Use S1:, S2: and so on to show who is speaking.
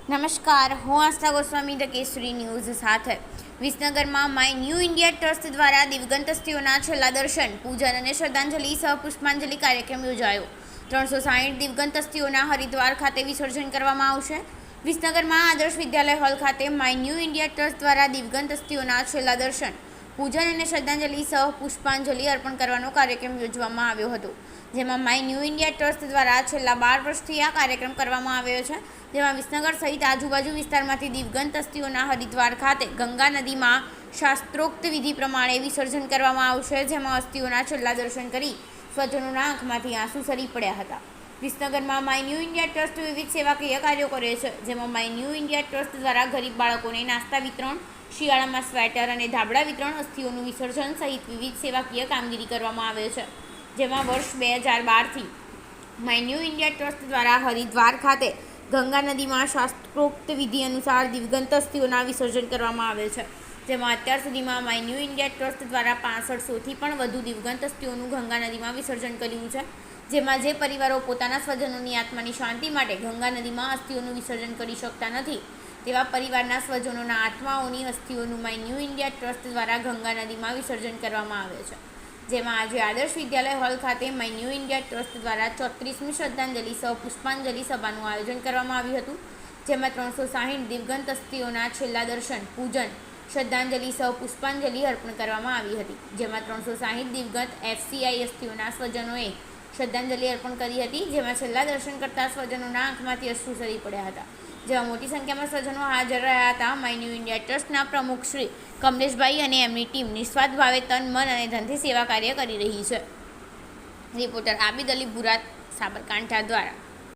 S1: નમસ્કાર, હું આસ્થા ગોસ્વામી ધ કેસરી ન્યૂઝ સાથે. વિસનગરમાં માય ન્યૂ ઇન્ડિયા ટ્રસ્ટ દ્વારા દિવંગત અસ્થિઓના છેલ્લા દર્શન, પૂજન અને શ્રદ્ધાંજલિ સહ પુષ્પાંજલિ કાર્યક્રમ યોજાયો. 360 દિવંગત અસ્થિઓના હરિદ્વાર ખાતે વિસર્જન કરવામાં આવશે. વિસનગરમાં આદર્શ વિદ્યાલય હોલ ખાતે માય ન્યૂ ઇન્ડિયા ટ્રસ્ટ દ્વારા દિવંગત અસ્થિઓના છેલ્લા દર્શન, પૂજન અને શ્રદ્ધાંજલિ સહ પુષ્પાંજલિ અર્પણ કરવાનો કાર્યક્રમ યોજવામાં આવ્યો હતો. જેમાં માય ન્યૂ ઇન્ડિયા ટ્રસ્ટ દ્વારા છેલ્લા 12 વર્ષથી આ કાર્યક્રમ કરવામાં આવ્યો છે. જેમાં વિસનગર સહિત આજુબાજુ વિસ્તારમાંથી દિવંગત અસ્થિઓના હરિદ્વાર ખાતે ગંગા નદીમાં શાસ્ત્રોક્ત વિધિ પ્રમાણે વિસર્જન કરવામાં આવશે. જેમાં અસ્થિઓના છેલ્લા દર્શન કરી સ્વજનોના આંખમાંથી આંસુ સરી પડ્યા હતા. વિસનગરમાં માય ન્યૂ ઇન્ડિયા ટ્રસ્ટ વિવિધ સેવાકીય કાર્યો કરે છે. જેમાં માય ન્યૂ ઇન્ડિયા ટ્રસ્ટ દ્વારા ગરીબ બાળકોને નાસ્તા વિતરણ, શિયાળામાં સ્વેટર અને ધાબળા વિતરણ, અસ્થિઓનું વિસર્જન સહિત વિવિધ સેવાકીય કામગીરી કરવામાં આવે છે. જેમાં વર્ષ 2012થી માય ન્યૂ ઇન્ડિયા ટ્રસ્ટ દ્વારા હરિદ્વાર ખાતે ગંગા નદીમાં શાસ્ત્રોક્ત વિધિ અનુસાર દિવંગત અસ્થિઓના વિસર્જન કરવામાં આવે છે. જેમાં અત્યાર સુધીમાં માય ન્યૂ ઇન્ડિયા ટ્રસ્ટ દ્વારા 6500થી પણ વધુ દિવંગત અસ્થિઓનું ગંગા નદીમાં વિસર્જન કર્યું છે. જેમાં જે પરિવારો પોતાના સ્વજનોની આત્માની શાંતિ માટે ગંગા નદીમાં અસ્થિઓનું વિસર્જન કરી શકતા નથી, તેવા પરિવારના સ્વજનોના આત્માઓની અસ્થિઓનું માય ન્યૂ ઇન્ડિયા ટ્રસ્ટ દ્વારા ગંગા નદીમાં વિસર્જન કરવામાં આવે છે. જેમાં આજે આદર્શ વિદ્યાલય હોલ ખાતે માય ન્યૂ ઇન્ડિયા ટ્રસ્ટ દ્વારા 34મી શ્રદ્ધાંજલિ સહ પુષ્પાંજલિ સભાનું આયોજન કરવામાં આવ્યું હતું. જેમાં 360 દિવંગત અસ્થિઓના છેલ્લા દર્શન, પૂજન, શ્રદ્ધાંજલિ સહ પુષ્પાંજલિ અર્પણ કરવામાં આવી હતી. જેમાં 360 દિવંગત FCI અસ્થિઓના સ્વજનોએ શ્રદ્ધાંજલિ અર્પણ કરી હતી. જેમાં છેલ્લા દર્શન કરતા સ્વજનોના આંખમાંથી અશ્રુ સરી પડ્યા હતા. જેમાં મોટી સંખ્યામાં સ્વજનો હાજર રહ્યા હતા. માય ન્યૂ ઇન્ડિયા ટ્રસ્ટના પ્રમુખ શ્રી કમલેશભાઈ અને એમની ટીમ નિસ્વાર્થ ભાવે તન, મન અને ધનથી સેવા કાર્ય કરી રહી છે. રિપોર્ટર આબિદ અલી ભુરાત, સાબરકાંઠા દ્વારા.